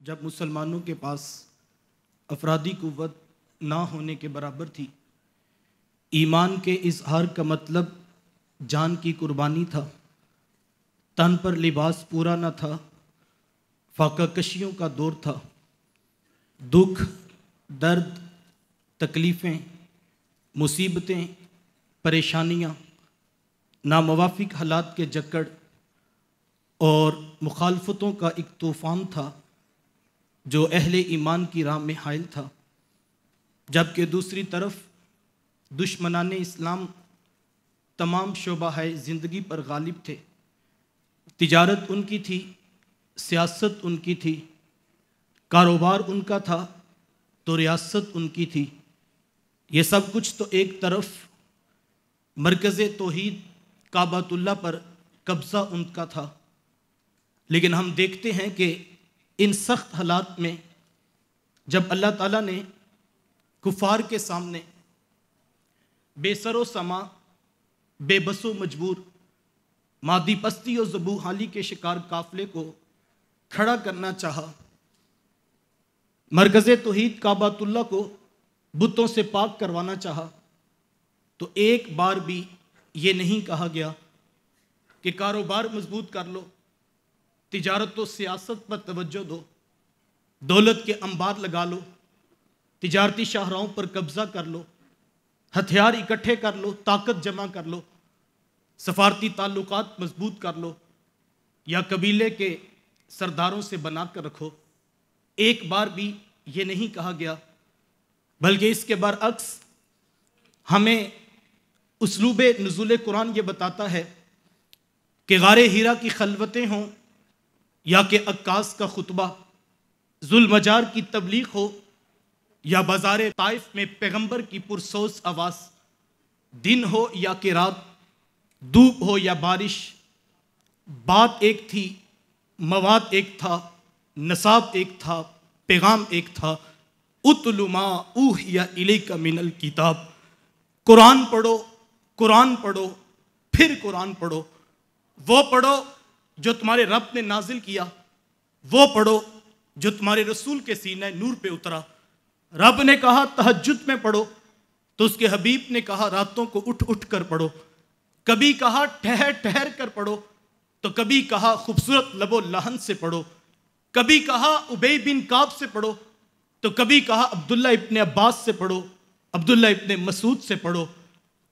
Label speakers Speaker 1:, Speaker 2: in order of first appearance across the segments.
Speaker 1: جب مسلمانوں کے پاس افرادی قوت نہ ہونے کے برابر تھی، ایمان کے اظہار کا مطلب جان کی قربانی تھا، تن پر لباس پورا نہ تھا، فاقہ کشیوں کا دور تھا، دکھ، درد، تکلیفیں، مصیبتیں، پریشانیاں، ناموافق حالات کے جکڑ اور مخالفتوں کا ایک طوفان تھا جو اہل ایمان کی راہ میں حائل تھا، جبکہ دوسری طرف دشمنان اسلام تمام شعبہ زندگی پر غالب تھے۔ تجارت ان کی تھی، سیاست ان کی تھی، کاروبار ان کا تھا تو ریاست ان کی تھی۔ یہ سب کچھ تو ایک طرف، مرکز توحید کعبۃ اللہ پر قبضہ ان کا تھا، لیکن ہم دیکھتے ہیں کہ ان سخت حالات میں جب اللہ تعالیٰ نے کفار کے سامنے بے سر و سما، بے بس و مجبور، مادی پستی و ذبح حالی کے شکار قافلے کو کھڑا کرنا چاہا، مرکز توحید کعبۃ اللہ کو بتوں سے پاک کروانا چاہا، تو ایک بار بھی یہ نہیں کہا گیا کہ کاروبار مضبوط کر لو، تجارت و سیاست پر توجہ دو، دولت کے انبار لگا لو، تجارتی شاہراہوں پر قبضہ کر لو، ہتھیار اکٹھے کر لو، طاقت جمع کر لو، سفارتی تعلقات مضبوط کر لو، یا قبیلے کے سرداروں سے بنا کر رکھو۔ ایک بار بھی یہ نہیں کہا گیا، بلکہ اس کے برعکس ہمیں اسلوب نزول قرآن یہ بتاتا ہے کہ غار ہیرا کی خلوتیں ہوں یا کہ عکاس کا خطبہ، ذوالمجار کی تبلیغ ہو یا بازار طائف میں پیغمبر کی پرسوز آواز، دن ہو یا کہ رات، دھوپ ہو یا بارش، بات ایک تھی، مواد ایک تھا، نصاب ایک تھا، پیغام ایک تھا۔ اتل ما اوحی الیک من الکتاب، قرآن پڑھو، قرآن پڑھو، پھر قرآن پڑھو، وہ پڑھو جو تمہارے رب نے نازل کیا، وہ پڑھو جو تمہارے رسول کے سینہ نور پہ اترا۔ رب نے کہا تہجد میں پڑھو تو اس کے حبیب نے کہا راتوں کو اٹھ اٹھ کر پڑھو، کبھی کہا ٹھہر ٹھہر کر پڑھو تو کبھی کہا خوبصورت لب و لہن سے پڑھو، کبھی کہا ابی بن کعب سے پڑھو تو کبھی کہا عبداللہ ابن عباس سے پڑھو، عبداللہ ابن مسعود سے پڑھو۔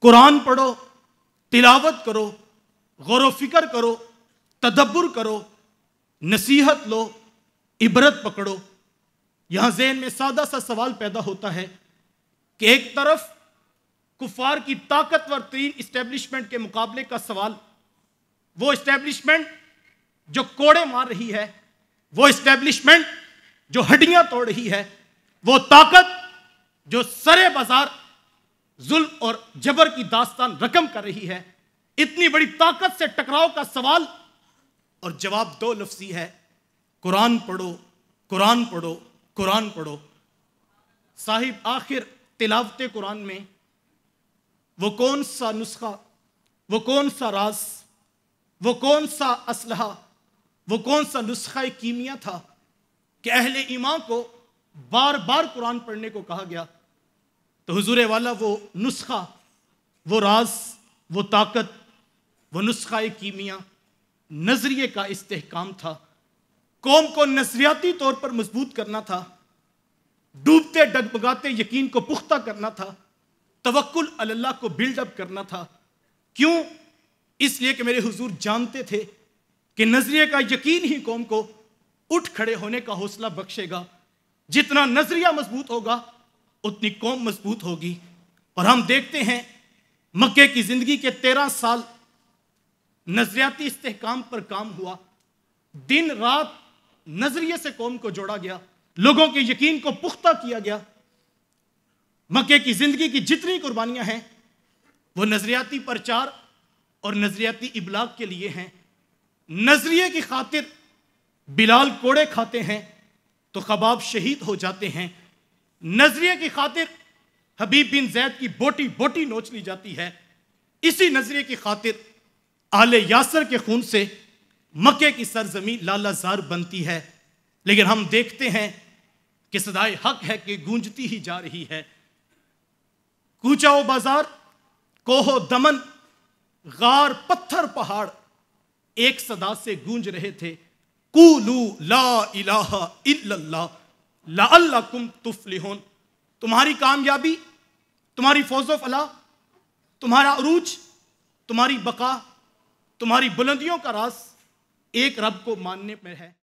Speaker 1: قرآن پڑھو، تلاوت کرو، غور و فکر کرو، تدبر کرو، نصیحت لو، عبرت پکڑو۔ یہاں ذہن میں سادہ سا سوال پیدا ہوتا ہے کہ ایک طرف کفار کی طاقتور ترین اسٹیبلشمنٹ کے مقابلے کا سوال، وہ اسٹیبلشمنٹ جو کوڑے مار رہی ہے، وہ اسٹیبلشمنٹ جو ہڈیاں توڑ رہی ہے، وہ طاقت جو سرے بازار ظلم اور جبر کی داستان رقم کر رہی ہے، اتنی بڑی طاقت سے ٹکراؤ کا سوال، اور جواب دو لفظی ہے، قرآن پڑھو، قرآن پڑھو، قرآن پڑھو۔ صاحب آخر تلاوت قرآن میں وہ کون سا نسخہ، وہ کون سا راز، وہ کون سا اسلحہ، وہ کون سا نسخہ کیمیا تھا کہ اہل ایمان کو بار بار قرآن پڑھنے کو کہا گیا؟ تو حضور والا وہ نسخہ، وہ راز، وہ طاقت، وہ نسخہ کیمیا نظریے کا استحکام تھا۔ قوم کو نظریاتی طور پر مضبوط کرنا تھا، ڈوبتے ڈگمگاتے یقین کو پختہ کرنا تھا، توکل علی اللہ کو بلڈ اپ کرنا تھا۔ کیوں؟ اس لیے کہ میرے حضور جانتے تھے کہ نظریے کا یقین ہی قوم کو اٹھ کھڑے ہونے کا حوصلہ بخشے گا۔ جتنا نظریہ مضبوط ہوگا اتنی قوم مضبوط ہوگی۔ اور ہم دیکھتے ہیں مکے کی زندگی کے 13 سال نظریاتی استحکام پر کام ہوا، دن رات نظریے سے قوم کو جوڑا گیا، لوگوں کے یقین کو پختہ کیا گیا۔ مکے کی زندگی کی جتنی قربانیاں ہیں وہ نظریاتی پرچار اور نظریاتی ابلاغ کے لیے ہیں۔ نظریے کی خاطر بلال کوڑے کھاتے ہیں تو خباب شہید ہو جاتے ہیں، نظریے کی خاطر حبیب بن زید کی بوٹی بوٹی نوچ لی جاتی ہے، اسی نظریے کی خاطر آل یاسر کے خون سے مکے کی سرزمین لالہ زار بنتی ہے۔ لیکن ہم دیکھتے ہیں کہ صدائے حق ہے کہ گونجتی ہی جا رہی ہے. کوچہ و بازار، کوہ و دمن، غار، پتھر، پہاڑ ایک صدا سے گونج رہے تھے، قولو لا الہ الا اللہ لعلکم تفلحون. تمہاری کامیابی، تمہاری فوز و فلاح، تمہارا عروج، تمہاری بقا، تمہاری بلندیوں کا راز ایک رب کو ماننے میں ہے.